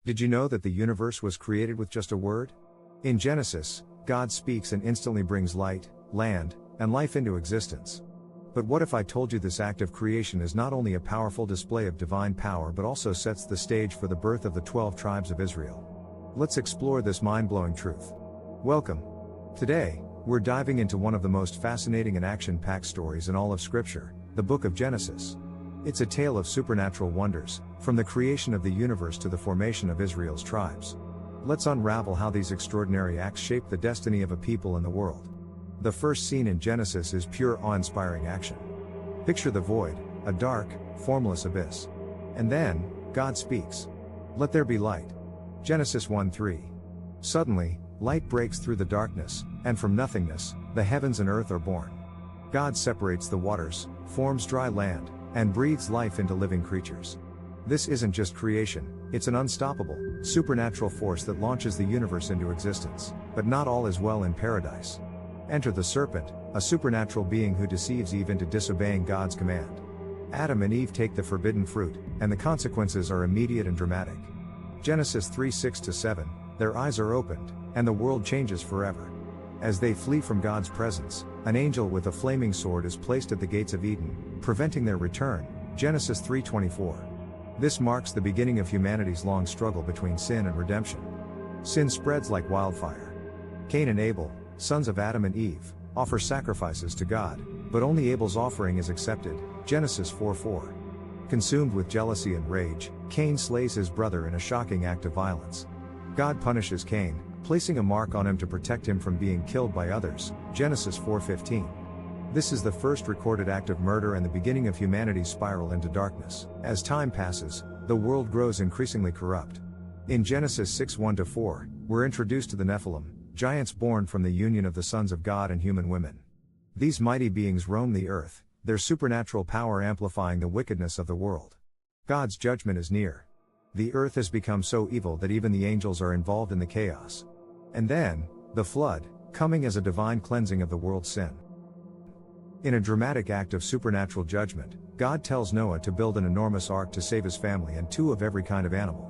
Did you know that the universe was created with just a word? In Genesis, God speaks and instantly brings light, land, and life into existence. But what if I told you this act of creation is not only a powerful display of divine power but also sets the stage for the birth of the 12 tribes of Israel? Let's explore this mind-blowing truth. Welcome. Today, we're diving into one of the most fascinating and action-packed stories in all of Scripture, the book of Genesis. It's a tale of supernatural wonders, from the creation of the universe to the formation of Israel's tribes. Let's unravel how these extraordinary acts shape the destiny of a people and the world. The first scene in Genesis is pure awe-inspiring action. Picture the void, a dark, formless abyss. And then, God speaks. Let there be light. Genesis 1:3. Suddenly, light breaks through the darkness, and from nothingness, the heavens and earth are born. God separates the waters, forms dry land, and breathes life into living creatures. This isn't just creation, it's an unstoppable, supernatural force that launches the universe into existence. But not all is well in paradise. Enter the serpent, a supernatural being who deceives Eve into disobeying God's command. Adam and Eve take the forbidden fruit, and the consequences are immediate and dramatic. Genesis 3:6-7, their eyes are opened, and the world changes forever. As they flee from God's presence, an angel with a flaming sword is placed at the gates of Eden, preventing their return. Genesis 3:24. This marks the beginning of humanity's long struggle between sin and redemption. Sin spreads like wildfire. Cain and Abel, sons of Adam and Eve, offer sacrifices to God, but only Abel's offering is accepted. Genesis 4:4. Consumed with jealousy and rage, Cain slays his brother in a shocking act of violence. God punishes Cain, placing a mark on him to protect him from being killed by others. Genesis 4:15. This is the first recorded act of murder and the beginning of humanity's spiral into darkness. As time passes, the world grows increasingly corrupt. In Genesis 6:1-4, we're introduced to the Nephilim, giants born from the union of the sons of God and human women. These mighty beings roam the earth, their supernatural power amplifying the wickedness of the world. God's judgment is near. The earth has become so evil that even the angels are involved in the chaos. And then, the flood, coming as a divine cleansing of the world's sin. In a dramatic act of supernatural judgment, God tells Noah to build an enormous ark to save his family and two of every kind of animal.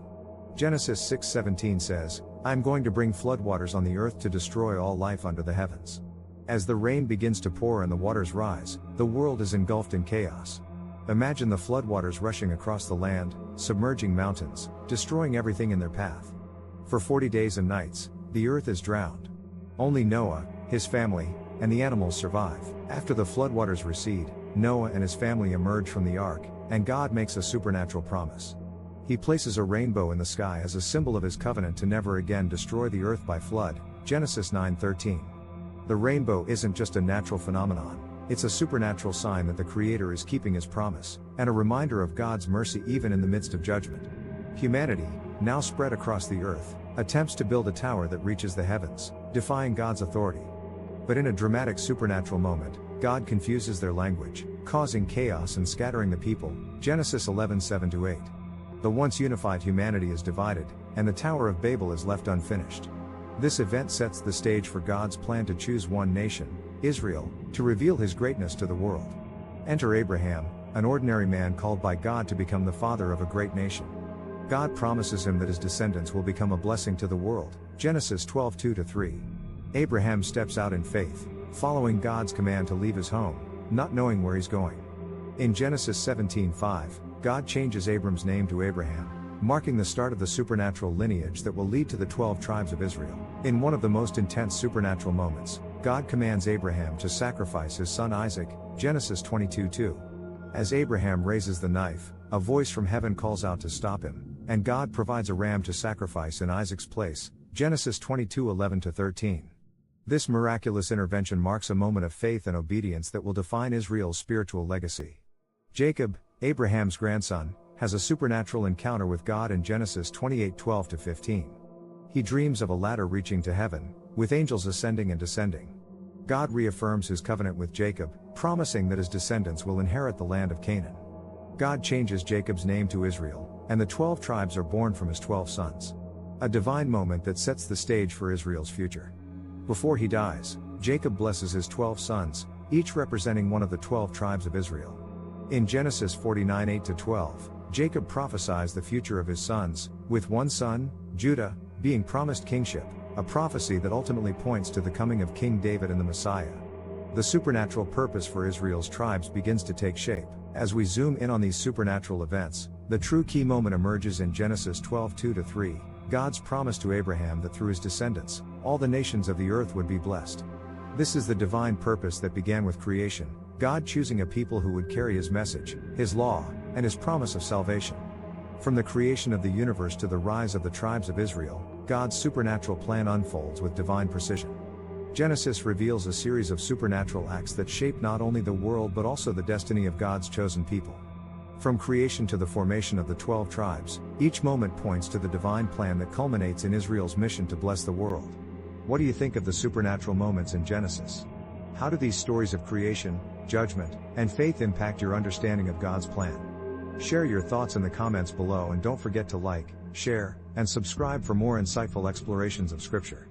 Genesis 6:17 says, "I'm going to bring floodwaters on the earth to destroy all life under the heavens." As the rain begins to pour and the waters rise, the world is engulfed in chaos. Imagine the floodwaters rushing across the land, submerging mountains, destroying everything in their path. For 40 days and nights, the earth is drowned. Only Noah, his family, and the animals survive. After the floodwaters recede, Noah and his family emerge from the ark, and God makes a supernatural promise. He places a rainbow in the sky as a symbol of his covenant to never again destroy the earth by flood. Genesis 9:13. The rainbow isn't just a natural phenomenon, it's a supernatural sign that the Creator is keeping his promise, and a reminder of God's mercy even in the midst of judgment. Humanity, now spread across the earth, attempts to build a tower that reaches the heavens, defying God's authority. But in a dramatic supernatural moment, God confuses their language, causing chaos and scattering the people. Genesis 11:7-8. The once unified humanity is divided, and the Tower of Babel is left unfinished. This event sets the stage for God's plan to choose one nation, Israel, to reveal his greatness to the world. Enter Abraham, an ordinary man called by God to become the father of a great nation. God promises him that his descendants will become a blessing to the world. Genesis 12:2-3. Abraham steps out in faith, following God's command to leave his home, not knowing where he's going. In Genesis 17:5, God changes Abram's name to Abraham, marking the start of the supernatural lineage that will lead to the 12 tribes of Israel. In one of the most intense supernatural moments, God commands Abraham to sacrifice his son Isaac. Genesis 22:2. As Abraham raises the knife, a voice from heaven calls out to stop him, and God provides a ram to sacrifice in Isaac's place. Genesis 22:11-13. This miraculous intervention marks a moment of faith and obedience that will define Israel's spiritual legacy. Jacob, Abraham's grandson, has a supernatural encounter with God in Genesis 28:12-15. He dreams of a ladder reaching to heaven, with angels ascending and descending. God reaffirms his covenant with Jacob, promising that his descendants will inherit the land of Canaan. God changes Jacob's name to Israel, and the 12 tribes are born from his 12 sons. A divine moment that sets the stage for Israel's future. Before he dies, Jacob blesses his 12 sons, each representing one of the 12 tribes of Israel. In Genesis 49:8-12, Jacob prophesies the future of his sons, with one son, Judah, being promised kingship, a prophecy that ultimately points to the coming of King David and the Messiah. The supernatural purpose for Israel's tribes begins to take shape. As we zoom in on these supernatural events, the true key moment emerges in Genesis 12:2-3, God's promise to Abraham that through his descendants, all the nations of the earth would be blessed. This is the divine purpose that began with creation, God choosing a people who would carry his message, his law, and his promise of salvation. From the creation of the universe to the rise of the tribes of Israel, God's supernatural plan unfolds with divine precision. Genesis reveals a series of supernatural acts that shape not only the world but also the destiny of God's chosen people. From creation to the formation of the 12 tribes, each moment points to the divine plan that culminates in Israel's mission to bless the world. What do you think of the supernatural moments in Genesis? How do these stories of creation, judgment, and faith impact your understanding of God's plan? Share your thoughts in the comments below and don't forget to like, share, and subscribe for more insightful explorations of Scripture.